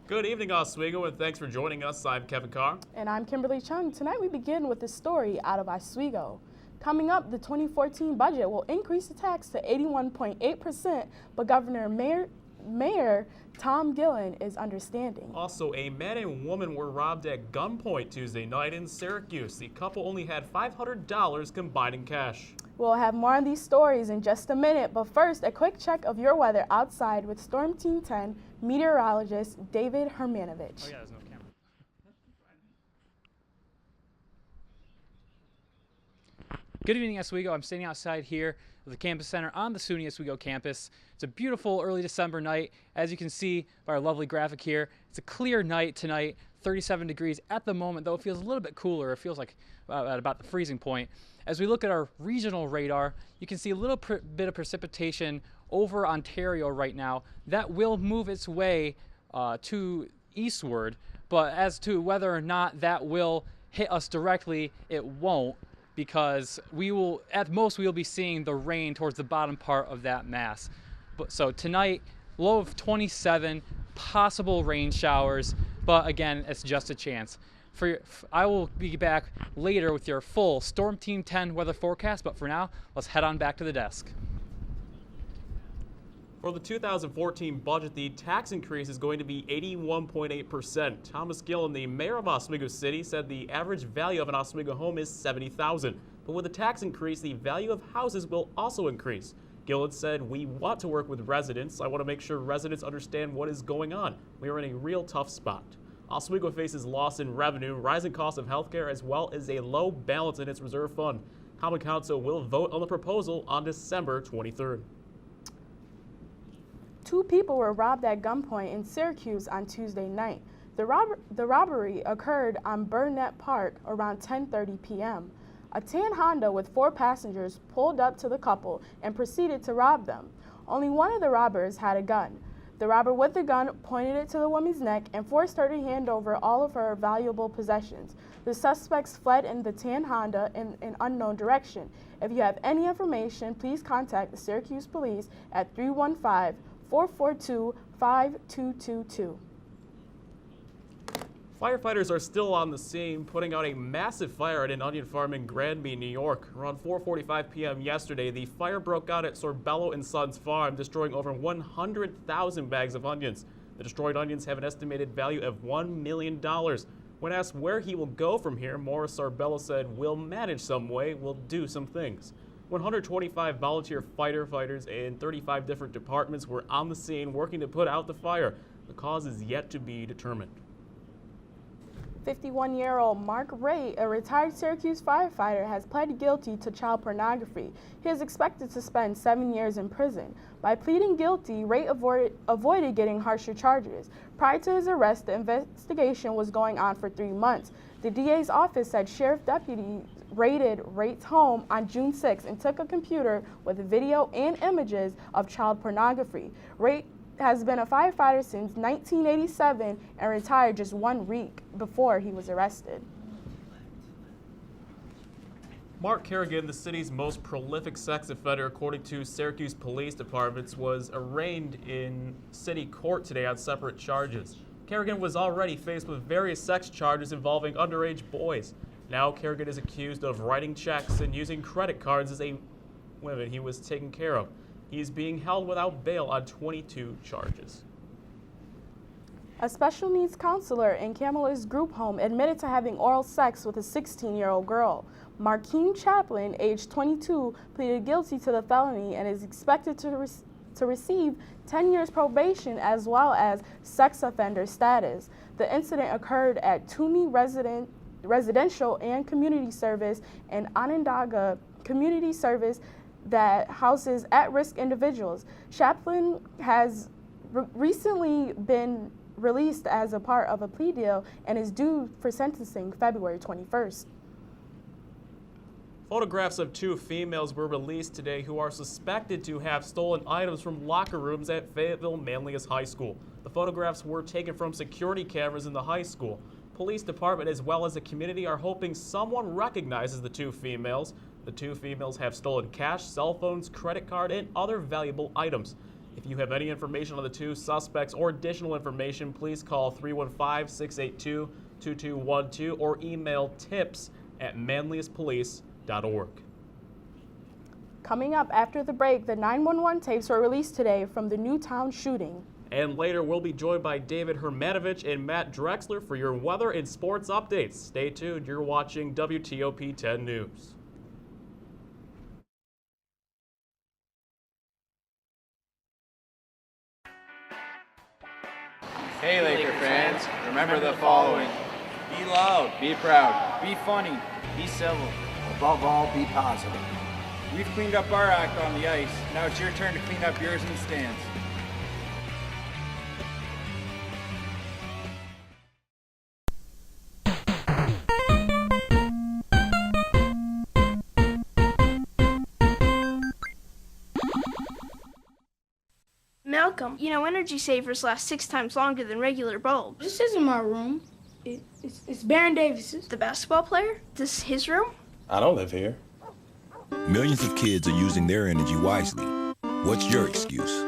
Good evening, Oswego, and thanks for joining us. I'm Kevin Carr. And I'm Kimberly Chung. Tonight we begin with a story out of Oswego. Coming up, the 2014 budget will increase the tax to 81.8%, but Mayor Tom Gillen is understanding. Also, a man and woman were robbed at gunpoint Tuesday night in Syracuse. The couple only had $500 combined in cash. We'll have more on these stories in just a minute, but first, a quick check of your weather outside with Storm Team 10 meteorologist David Hermanovich. Oh yeah, there's no camera. Good evening, Oswego. I'm standing outside here at the campus center on the SUNY Oswego campus. It's a beautiful early December night. As you can see by our lovely graphic here, it's a clear night tonight, 37 degrees at the moment, though it feels a little bit cooler. It feels like at about the freezing point. As we look at our regional radar, you can see a little bit of precipitation over Ontario right now. That will move its way to eastward, but as to whether or not that will hit us directly, it won't, because at most we will be seeing the rain towards the bottom part of that mass. So tonight, low of 27, possible rain showers, but again, it's just a chance. I will be back later with your full Storm Team 10 weather forecast, but for now, let's head on back to the desk. For the 2014 budget, the tax increase is going to be 81.8%. Thomas Gillen, the mayor of Oswego City, said the average value of an Oswego home is $70,000. But with the tax increase, the value of houses will also increase. Gillen said, "We want to work with residents. I want to make sure residents understand what is going on. We are in a real tough spot." Oswego faces loss in revenue, rising costs of healthcare, as well as a low balance in its reserve fund. Common Council will vote on the proposal on December 23rd. Two people were robbed at gunpoint in Syracuse on Tuesday night. The robbery occurred on Burnett Park around 10:30 p.m. A tan Honda with 4 passengers pulled up to the couple and proceeded to rob them. Only one of the robbers had a gun. The robber with the gun pointed it to the woman's neck and forced her to hand over all of her valuable possessions. The suspects fled in the tan Honda in an unknown direction. If you have any information, please contact the Syracuse Police at 315-442-5222. Firefighters are still on the scene, putting out a massive fire at an onion farm in Granby, New York. Around 4:45 p.m. yesterday, the fire broke out at Sorbello & Sons Farm, destroying over 100,000 bags of onions. The destroyed onions have an estimated value of $1 million. When asked where he will go from here, Morris Sorbello said, "We'll manage some way, we'll do some things." 125 volunteer firefighters in 35 different departments were on the scene working to put out the fire. The cause is yet to be determined. 51-year-old Mark Ray, a retired Syracuse firefighter, has pled guilty to child pornography. He is expected to spend 7 years in prison. By pleading guilty, Ray avoided getting harsher charges. Prior to his arrest, the investigation was going on for 3 months. The DA's office said sheriff deputies raided Ray's home on June 6 and took a computer with video and images of child pornography. Ray has been a firefighter since 1987 and retired just 1 week before he was arrested. Mark Kerrigan, the city's most prolific sex offender, according to Syracuse Police Departments, was arraigned in city court today on separate charges. Kerrigan was already faced with various sex charges involving underage boys. Now Kerrigan is accused of writing checks and using credit cards as a woman he was taking care of. He is being held without bail on 22 charges. A special needs counselor in Camillus Group Home admitted to having oral sex with a 16-year-old girl. Markeem Chaplin, age 22, pleaded guilty to the felony and is expected to receive 10 years probation as well as sex offender status. The incident occurred at Toomey Residential and Community Service and Onondaga Community Service that houses at-risk individuals. Chaplin has recently been released as a part of a plea deal and is due for sentencing February 21st. Photographs of 2 females were released today who are suspected to have stolen items from locker rooms at Fayetteville Manlius High School. The photographs were taken from security cameras in the high school. Police department as well as the community are hoping someone recognizes the 2 females. The 2 females have stolen cash, cell phones, credit card, and other valuable items. If you have any information on the two suspects or additional information, please call 315-682-2212 or email tips@manliuspolice.org. Coming up after the break, the 911 tapes were released today from the Newtown shooting. And later, we'll be joined by David Hermanovich and Matt Drexler for your weather and sports updates. Stay tuned. You're watching WTOP 10 News. Hey Laker fans, remember the following. Be loud, be proud, be funny, be civil. Above all, be positive. We've cleaned up our act on the ice. Now it's your turn to clean up yours in the stands. Malcolm, you know energy savers last 6 times longer than regular bulbs. This isn't my room. It's Baron Davis's. The basketball player? This is his room? I don't live here. Millions of kids are using their energy wisely. What's your excuse?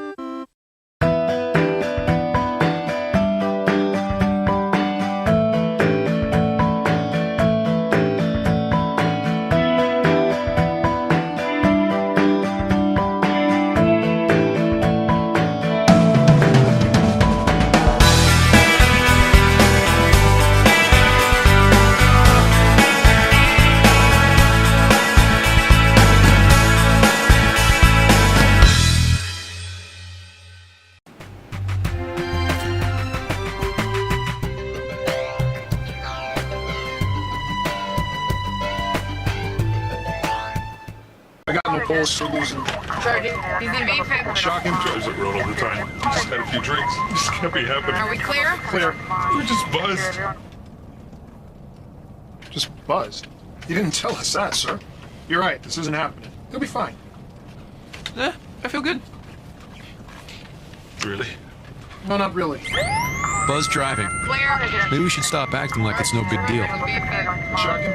I got no balls for losing. Shocking drugs at road all the time. Just had a few drinks. Just can't be happening. Are we clear? Clear. We're just buzzed. Just buzzed? You didn't tell us that, sir. You're right. This isn't happening. You'll be fine. I feel good. Really? No, not really. Buzz driving. Clear. Maybe we should stop acting like it's no big deal. Shocking.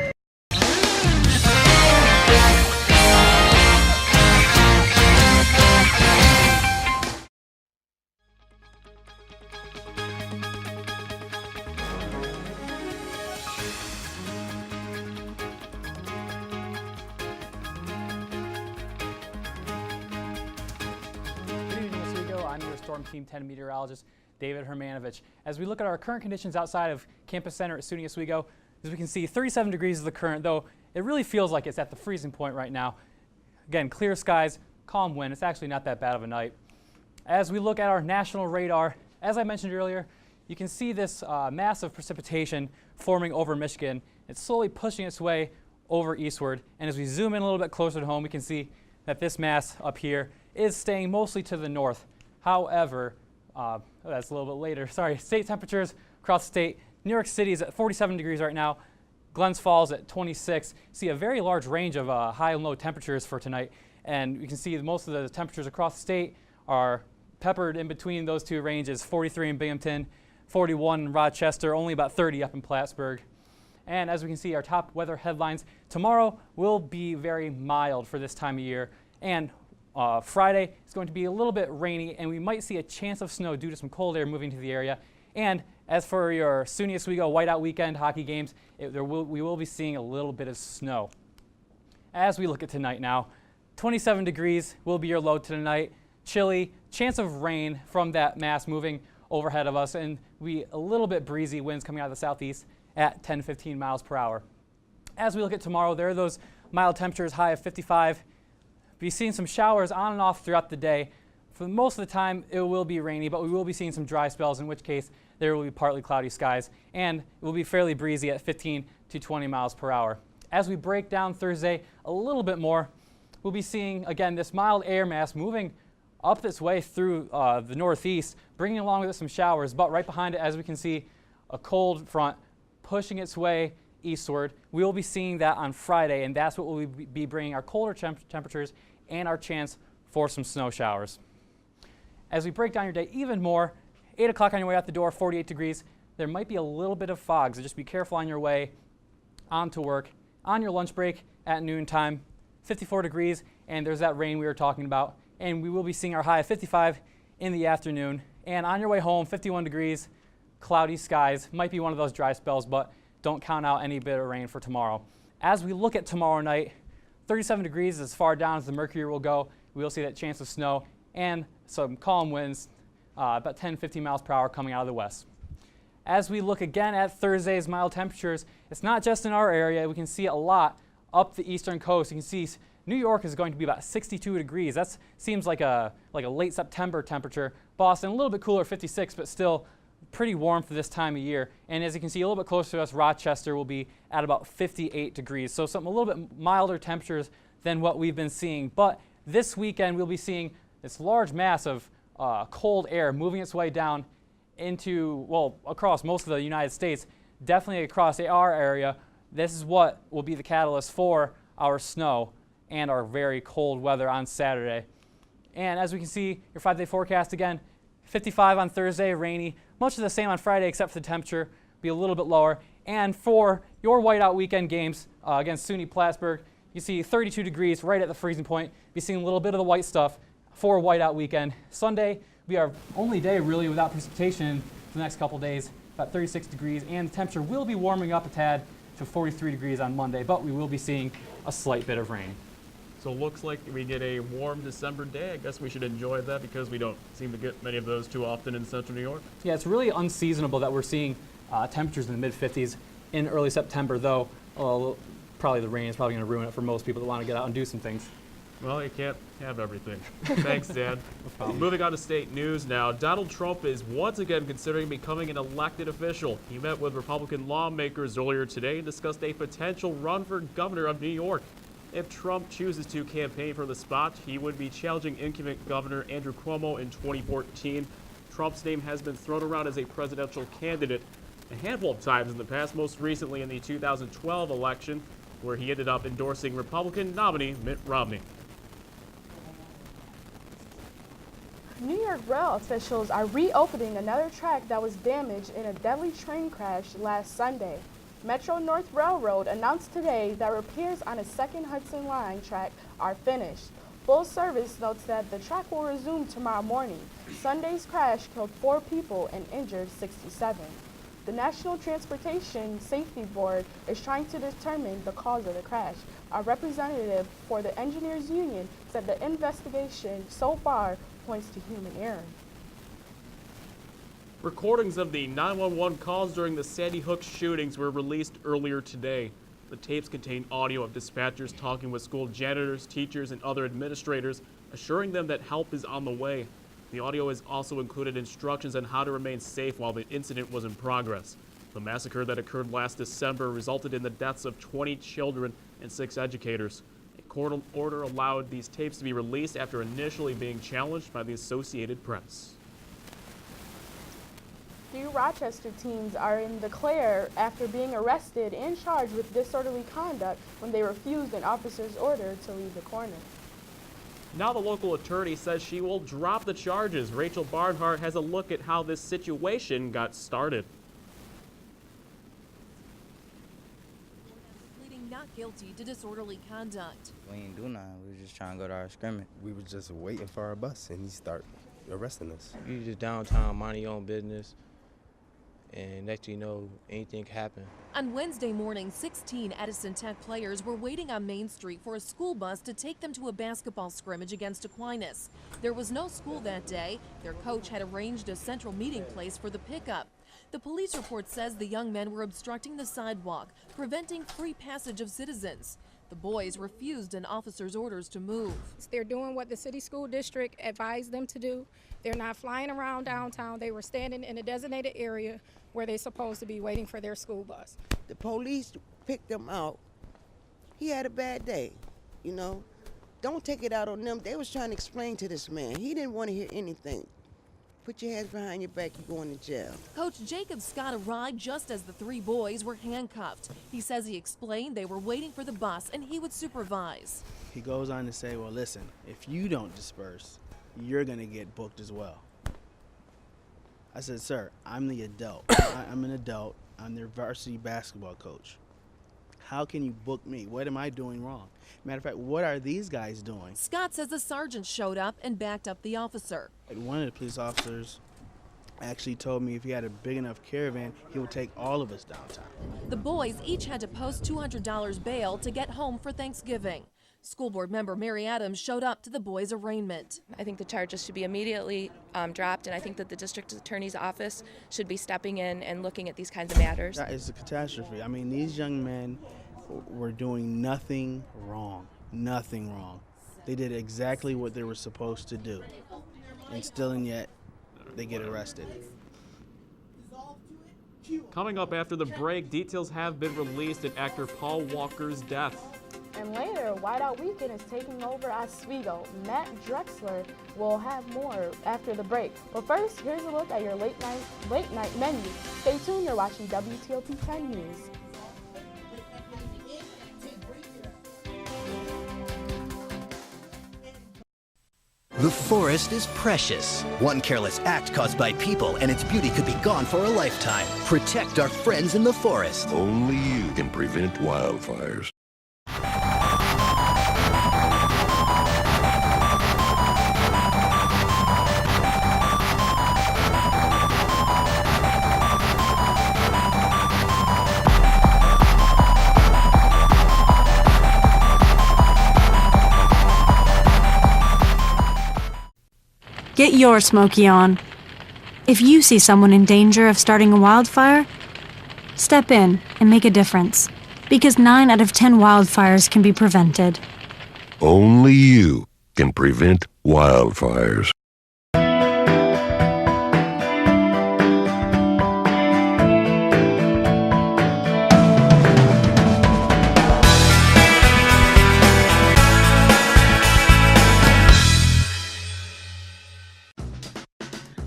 I'm your Storm Team 10 meteorologist, David Hermanovich. As we look at our current conditions outside of Campus Center at SUNY Oswego, as we can see, 37 degrees is the current, though it really feels like it's at the freezing point right now. Again, clear skies, calm wind. It's actually not that bad of a night. As we look at our national radar, as I mentioned earlier, you can see this massive precipitation forming over Michigan. It's slowly pushing its way over eastward. And as we zoom in a little bit closer to home, we can see that this mass up here is staying mostly to the north. However, that's a little bit later. Sorry, state temperatures across the state. New York City is at 47 degrees right now. Glens Falls at 26. See a very large range of high and low temperatures for tonight. And you can see most of the temperatures across the state are peppered in between those two ranges. 43 in Binghamton, 41 in Rochester, only about 30 up in Plattsburgh. And as we can see, our top weather headlines, tomorrow will be very mild for this time of year. And Friday is going to be a little bit rainy, and we might see a chance of snow due to some cold air moving to the area. And as for your SUNY Oswego Whiteout Weekend hockey games, we will be seeing a little bit of snow. As we look at tonight now, 27 degrees will be your low tonight. Chilly, chance of rain from that mass moving overhead of us, and we a little bit breezy winds coming out of the southeast at 10-15 miles per hour. As we look at tomorrow, there are those mild temperatures, high of 55. Be seeing some showers on and off throughout the day. For most of the time, it will be rainy, but we will be seeing some dry spells, in which case there will be partly cloudy skies, and it will be fairly breezy at 15 to 20 miles per hour. As we break down Thursday a little bit more, we'll be seeing, again, this mild air mass moving up its way through the northeast, bringing along with it some showers, but right behind it, as we can see, a cold front pushing its way eastward. We will be seeing that on Friday, and that's what will be bringing our colder temperatures and our chance for some snow showers. As we break down your day even more, 8 o'clock on your way out the door, 48 degrees. There might be a little bit of fog, so just be careful on your way onto work. On your lunch break at noontime, 54 degrees, and there's that rain we were talking about. And we will be seeing our high of 55 in the afternoon. And on your way home, 51 degrees, cloudy skies. Might be one of those dry spells, but don't count out any bit of rain for tomorrow. As we look at tomorrow night, 37 degrees is as far down as the mercury will go. We will see that chance of snow and some calm winds, about 10-15 miles per hour coming out of the west. As we look again at Thursday's mild temperatures, it's not just in our area. We can see it a lot up the eastern coast. You can see New York is going to be about 62 degrees. That seems like a late September temperature. Boston, a little bit cooler, 56, but still pretty warm for this time of year. And as you can see, a little bit closer to us, Rochester will be at about 58 degrees. So something a little bit milder temperatures than what we've been seeing. But this weekend, we'll be seeing this large mass of cold air moving its way down into, well, across most of the United States, definitely across our area. This is what will be the catalyst for our snow and our very cold weather on Saturday. And as we can see, your 5-day forecast again, 55 on Thursday, rainy, much of the same on Friday except for the temperature, be a little bit lower. And for your whiteout weekend games against SUNY Plattsburgh, you see 32 degrees right at the freezing point. Be seeing a little bit of the white stuff for a whiteout weekend. Sunday will be our only day really without precipitation for the next couple days, about 36 degrees, and the temperature will be warming up a tad to 43 degrees on Monday, but we will be seeing a slight bit of rain. So it looks like we get a warm December day. I guess we should enjoy that because we don't seem to get many of those too often in central New York. Yeah, it's really unseasonable that we're seeing temperatures in the mid-50s in early September, though probably the rain is probably going to ruin it for most people that want to get out and do some things. Well, you can't have everything. Thanks, Dan. Moving on to state news now. Donald Trump is once again considering becoming an elected official. He met with Republican lawmakers earlier today and discussed a potential run for governor of New York. If Trump chooses to campaign for the spot, he would be challenging incumbent Governor Andrew Cuomo in 2014. Trump's name has been thrown around as a presidential candidate a handful of times in the past, most recently in the 2012 election, where he ended up endorsing Republican nominee Mitt Romney. New York Rail officials are reopening another track that was damaged in a deadly train crash last Sunday. Metro North Railroad announced today that repairs on a second Hudson Line track are finished. Full Service notes that the track will resume tomorrow morning. Sunday's crash killed 4 people and injured 67. The National Transportation Safety Board is trying to determine the cause of the crash. A representative for the Engineers Union said the investigation so far points to human error. Recordings of the 911 calls during the Sandy Hook shootings were released earlier today. The tapes contain audio of dispatchers talking with school janitors, teachers, and other administrators, assuring them that help is on the way. The audio has also included instructions on how to remain safe while the incident was in progress. The massacre that occurred last December resulted in the deaths of 20 children and 6 educators. A court order allowed these tapes to be released after initially being challenged by the Associated Press. 3 Rochester teens are in the clear after being arrested and charged with disorderly conduct when they refused an officer's order to leave the corner. Now the local attorney says she will drop the charges. Rachel Barnhart has a look at how this situation got started. Pleading not guilty to disorderly conduct. We ain't do nothing. We were just trying to go to our scrimmage. We were just waiting for our bus, and he started arresting us. You just downtown, minding your own business. And next thing you know, anything can happen. On Wednesday morning, 16 Edison Tech players were waiting on Main Street for a school bus to take them to a basketball scrimmage against Aquinas. There was no school that day. Their coach had arranged a central meeting place for the pickup. The police report says the young men were obstructing the sidewalk, preventing free passage of citizens. The boys refused an officer's orders to move. They're doing what the city school district advised them to do. They're not flying around downtown. They were standing in a designated area where they're supposed to be waiting for their school bus. The police picked him out. He had a bad day, you know. Don't take it out on them. They was trying to explain to this man. He didn't want to hear anything. Put your hands behind your back, you're going to jail. Coach Jacob Scott arrived just as the 3 boys were handcuffed. He says he explained they were waiting for the bus and he would supervise. He goes on to say, well, listen, if you don't disperse, you're going to get booked as well. I said, sir, I'm the adult. I'm an adult. I'm their varsity basketball coach. How can you book me? What am I doing wrong? Matter of fact, what are these guys doing? Scott says the sergeant showed up and backed up the officer. One of the police officers actually told me if he had a big enough caravan, he would take all of us downtown. The boys each had to post $200 bail to get home for Thanksgiving. School board member Mary Adams showed up to the boys' arraignment. I think the charges should be immediately dropped, and I think that the district attorney's office should be stepping in and looking at these kinds of matters. That is a catastrophe. I mean, these young men were doing nothing wrong. Nothing wrong. They did exactly what they were supposed to do. And still and yet, they get arrested. Coming up after the break, details have been released in actor Paul Walker's death. And later, Whiteout Weekend is taking over Oswego. Matt Drexler will have more after the break. But first, here's a look at your late night menu. Stay tuned, you're watching WTOP 10 News. The forest is precious. One careless act caused by people and its beauty could be gone for a lifetime. Protect our friends in the forest. Only you can prevent wildfires. Get your Smokey on. If you see someone in danger of starting a wildfire, step in and make a difference. Because 9 out of 10 wildfires can be prevented. Only you can prevent wildfires.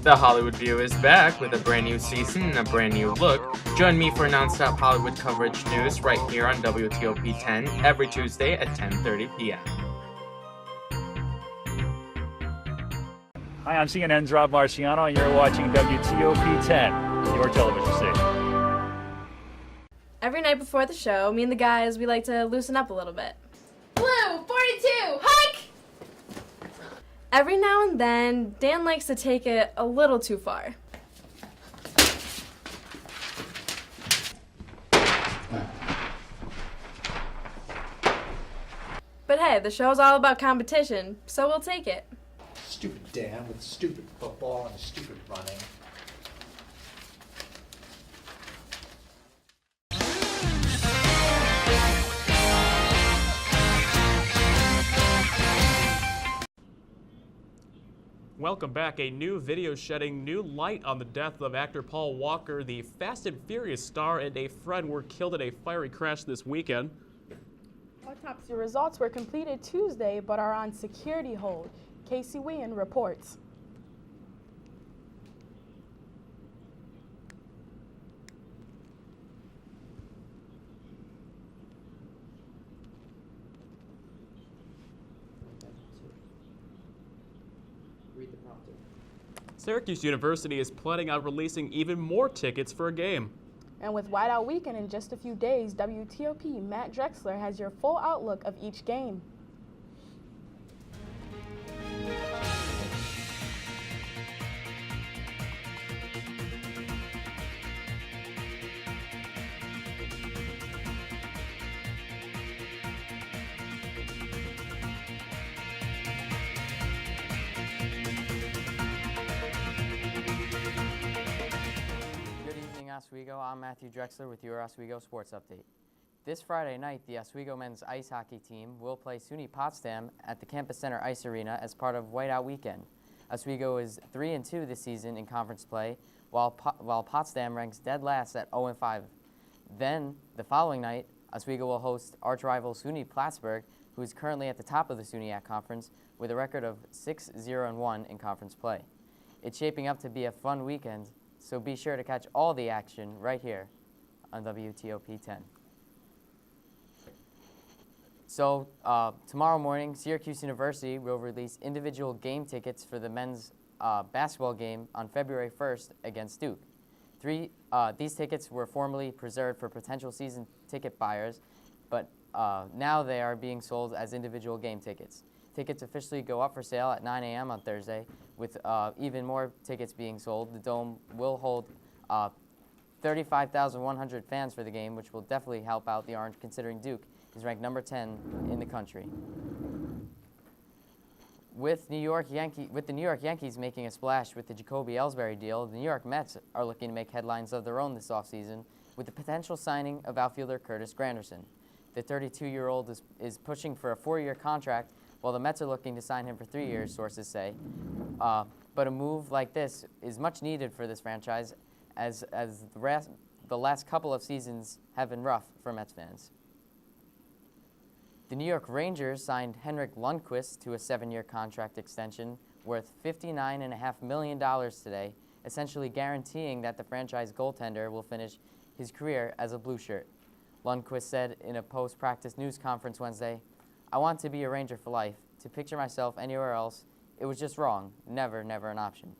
The Hollywood View is back with a brand new season and a brand new look. Join me for non-stop Hollywood coverage news right here on WTOP 10 every Tuesday at 10:30 p.m. Hi, I'm CNN's Rob Marciano, and you're watching WTOP 10, your television station. Every night before the show, me and the guys, we like to loosen up a little bit. Blue, 42, hike! Every now and then, Dan likes to take it a little too far. But hey, the show's all about competition, so we'll take it. Stupid Dan with stupid football and stupid running. Welcome back. A new video shedding new light on the death of actor Paul Walker. The Fast and Furious star and a friend were killed in a fiery crash this weekend. Autopsy results were completed Tuesday but are on security hold. Casey Whelan reports. Syracuse University is planning on releasing even more tickets for a game. And with Whiteout Weekend in just a few days, WTOP Matt Drexler has your full outlook of each game. Oswego, I'm Matthew Drexler with your Oswego Sports Update. This Friday night, the Oswego men's ice hockey team will play SUNY Potsdam at the Campus Center Ice Arena as part of Whiteout Weekend. Oswego is 3-2 this season in conference play, while Potsdam ranks dead last at 0-5. Then, the following night, Oswego will host arch-rival SUNY Plattsburgh, who is currently at the top of the SUNYAC Conference with a record of 6-0-1 in conference play. It's shaping up to be a fun weekend, so be sure to catch all the action right here on WTOP 10. So tomorrow morning, Syracuse University will release individual game tickets for the men's basketball game on February 1st against Duke. These tickets were formerly preserved for potential season ticket buyers, but now they are being sold as individual game tickets. Tickets officially go up for sale at 9 a.m. on Thursday, with even more tickets being sold. The Dome will hold 35,100 fans for the game, which will definitely help out the Orange, considering Duke is ranked number 10 in the country. With the New York Yankees making a splash with the Jacoby Ellsbury deal, the New York Mets are looking to make headlines of their own this offseason with the potential signing of outfielder Curtis Granderson. The 32-year-old is pushing for a 4-year contract, while the Mets are looking to sign him for 3 years, sources say. But a move like this is much needed for this franchise, as the last couple of seasons have been rough for Mets fans. The New York Rangers signed Henrik Lundqvist to a 7-year contract extension worth $59.5 million today, essentially guaranteeing that the franchise goaltender will finish his career as a blue shirt. Lundqvist said in a post-practice news conference Wednesday, "I want to be a Ranger for life. To picture myself anywhere else, it was just wrong. Never an option."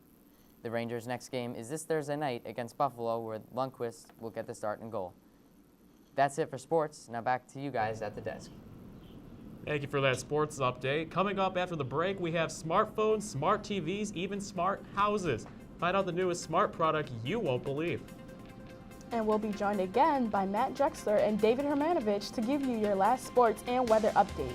The Rangers' next game is this Thursday night against Buffalo, where Lundqvist will get the start and goal. That's it for sports. Now back to you guys at the desk. Thank you for that sports update. Coming up after the break, we have smartphones, smart TVs, even smart houses. Find out the newest smart product you won't believe. And we'll be joined again by Matt Drexler and David Hermanovich to give you your last sports and weather updates.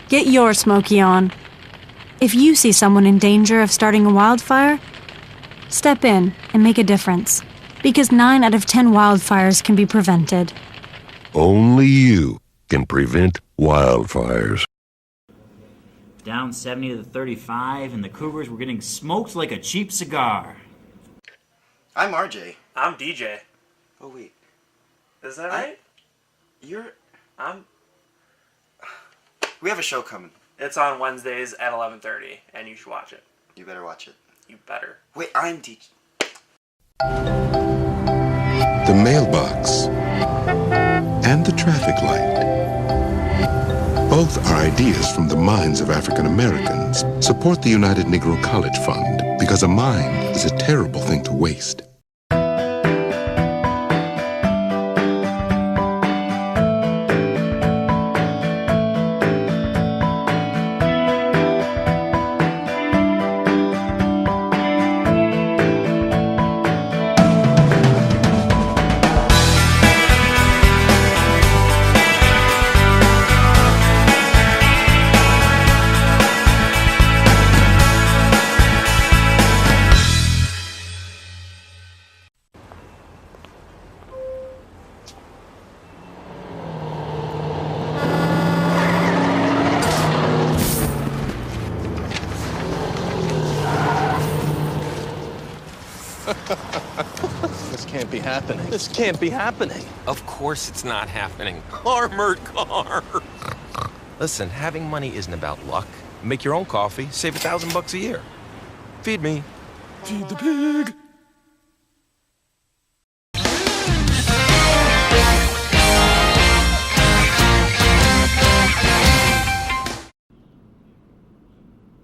Get your Smokey on. If you see someone in danger of starting a wildfire, step in and make a difference. Because 9 out of 10 wildfires can be prevented. Only you can prevent wildfires. Down 70 to 35, and the Cougars were getting smoked like a cheap cigar. I'm RJ. I'm DJ. Oh, wait. Is that right? We have a show coming. It's on Wednesdays at 11:30, and you should watch it. You better watch it. You better. Wait, I'm DJ. The mailbox and the traffic light. Both are ideas from the minds of African Americans. Support the United Negro College Fund, because a mind is a terrible thing to waste. This can't be happening. This can't be happening. Of course it's not happening. Armored car. Listen, having money isn't about luck. Make your own coffee, save $1,000 a year. Feed me. Feed the pig.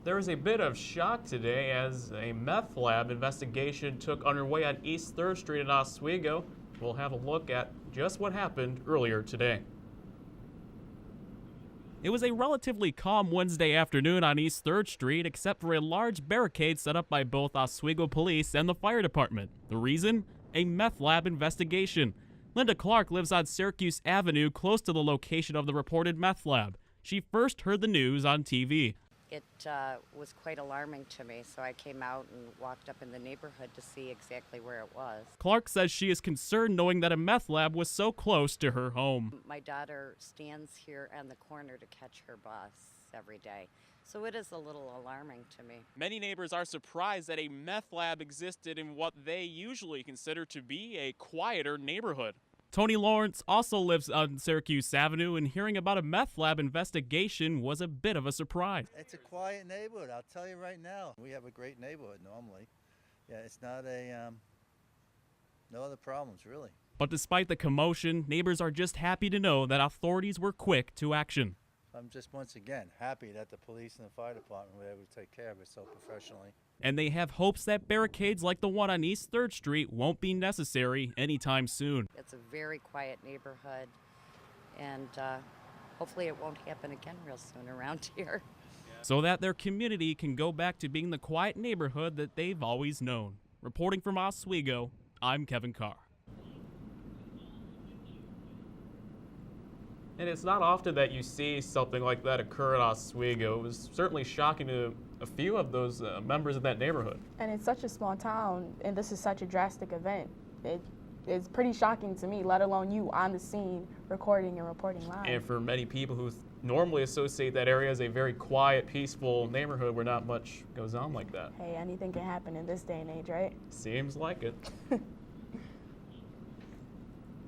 There was a bit of shock today as a meth lab investigation took underway on East 3rd Street in Oswego. We'll have a look at just what happened earlier today. It was a relatively calm Wednesday afternoon on East 3rd Street, except for a large barricade set up by both Oswego Police and the fire department. The reason? A meth lab investigation. Linda Clark lives on Syracuse Avenue, close to the location of the reported meth lab. She first heard the news on TV. It was quite alarming to me, so I came out and walked up in the neighborhood to see exactly where it was. Clark says she is concerned knowing that a meth lab was so close to her home. My daughter stands here on the corner to catch her bus every day, so it is a little alarming to me. Many neighbors are surprised that a meth lab existed in what they usually consider to be a quieter neighborhood. Tony Lawrence also lives on Syracuse Avenue, and hearing about a meth lab investigation was a bit of a surprise. It's a quiet neighborhood, I'll tell you right now. We have a great neighborhood normally. Yeah, it's not no other problems, really. But despite the commotion, neighbors are just happy to know that authorities were quick to action. I'm just once again happy that the police and the fire department were able to take care of it so professionally. And they have hopes that barricades like the one on East 3rd Street won't be necessary anytime soon. It's a very quiet neighborhood, and hopefully it won't happen again real soon around here. So that their community can go back to being the quiet neighborhood that they've always known. Reporting from Oswego, I'm Kevin Carr. And it's not often that you see something like that occur in Oswego. It was certainly shocking to a few of those members of that neighborhood. And it's such a small town, and this is such a drastic event. It's pretty shocking to me, let alone you on the scene recording and reporting live. And for many people who normally associate that area as a very quiet, peaceful neighborhood where not much goes on like that. Hey, anything can happen in this day and age, right? Seems like it.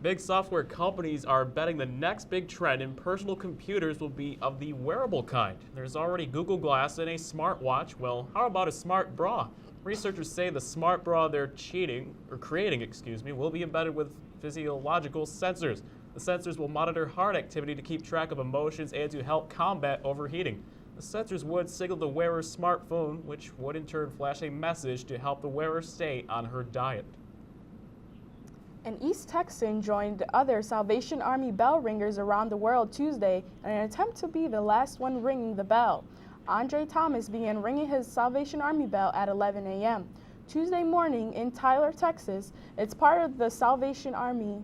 Big software companies are betting the next big trend in personal computers will be of the wearable kind. There's already Google Glass and a smartwatch. Well, how about a smart bra? Researchers say the smart bra they're creating, will be embedded with physiological sensors. The sensors will monitor heart activity to keep track of emotions and to help combat overheating. The sensors would signal the wearer's smartphone, which would in turn flash a message to help the wearer stay on her diet. An East Texan joined other Salvation Army bell ringers around the world Tuesday in an attempt to be the last one ringing the bell. Andre Thomas began ringing his Salvation Army bell at 11 a.m. Tuesday morning in Tyler, Texas. It's part of the Salvation Army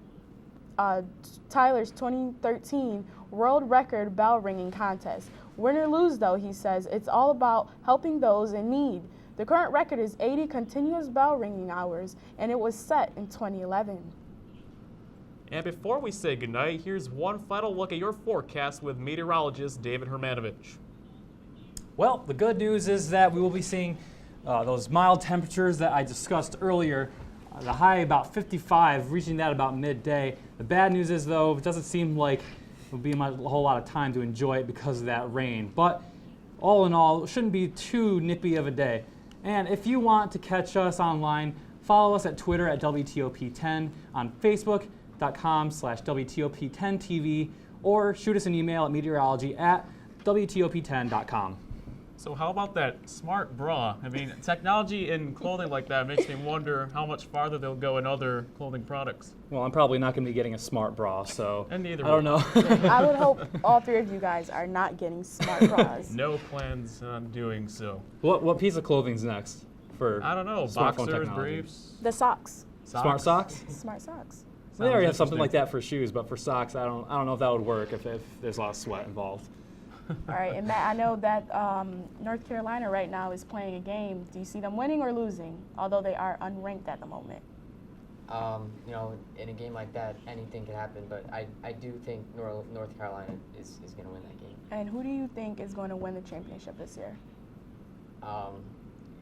Tyler's 2013 World Record Bell Ringing Contest. Win or lose, though, he says, it's all about helping those in need. The current record is 80 continuous bell ringing hours, and it was set in 2011. And before we say goodnight, here's one final look at your forecast with meteorologist David Hermanovich. Well, the good news is that we will be seeing those mild temperatures that I discussed earlier. The high about 55, reaching that about midday. The bad news is, though, it doesn't seem like there'll be a whole lot of time to enjoy it because of that rain. But all in all, it shouldn't be too nippy of a day. And if you want to catch us online, follow us at Twitter at WTOP10, on Facebook.com/WTOP10TV, or shoot us an email at meteorology@WTOP10.com. So how about that smart bra? I mean, technology in clothing like that makes me wonder how much farther they'll go in other clothing products. Well, I'm probably not going to be getting a smart bra, so and neither I don't know. I would hope all three of you guys are not getting smart bras. No plans on doing so. What piece of clothing's next for I don't know, smartphone boxers, technology? briefs? The socks. Smart socks? Smart socks. They already have something like that for shoes, but for socks, I don't know if that would work if there's a lot of sweat involved. All right, and Matt, I know that North Carolina right now is playing a game. Do you see them winning or losing, although they are unranked at the moment? You know, in a game like that, anything can happen, but I do think North Carolina is going to win that game. And who do you think is going to win the championship this year?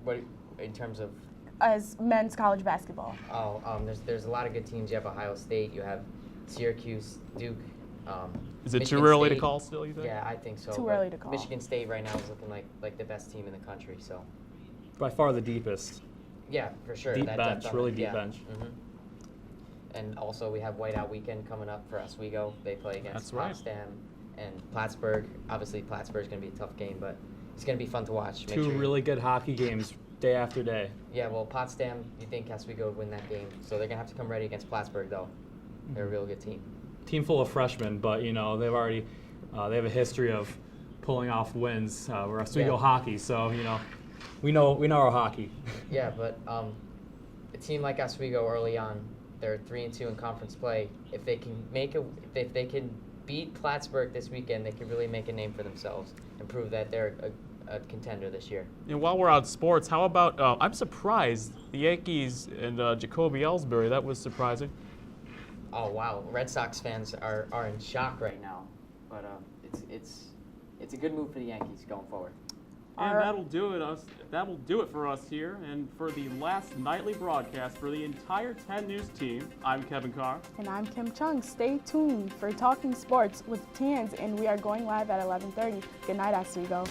What in terms of? As men's college basketball. There's a lot of good teams. You have Ohio State, you have Syracuse, Duke. Is it Michigan too early State. to call still, you think? Yeah, I think so. Too early to call. Michigan State right now is looking like the best team in the country. So. By far the deepest. Yeah, for sure. Deep That bench, depth on really it, deep yeah. bench. Mm-hmm. And also we have Whiteout Weekend coming up for Oswego. They play against Potsdam and Plattsburgh. Obviously, Plattsburgh's going to be a tough game, but it's going to be fun to watch. Two really good hockey games day after day. Yeah, well, Potsdam, you think Oswego would win that game, so they're going to have to come ready against Plattsburgh, though. They're a real good team. Team full of freshmen, but you know they've already they have a history of pulling off wins. We're Oswego hockey, so you know we know our hockey. Yeah, but a team like Oswego early on, they're 3-2 in conference play. If they can if they can beat Plattsburgh this weekend, they can really make a name for themselves and prove that they're a contender this year. And while we're on sports, how about I'm surprised the Yankees and Jacoby Ellsbury. That was surprising. Oh wow, Red Sox fans are in shock right now, but it's a good move for the Yankees going forward. And that'll do it for us here. And for the last nightly broadcast for the entire 10 News team, I'm Kevin Carr. And I'm Kim Chung. Stay tuned for Talking Sports with Tans, and we are going live at 11:30. Good night, Oswego.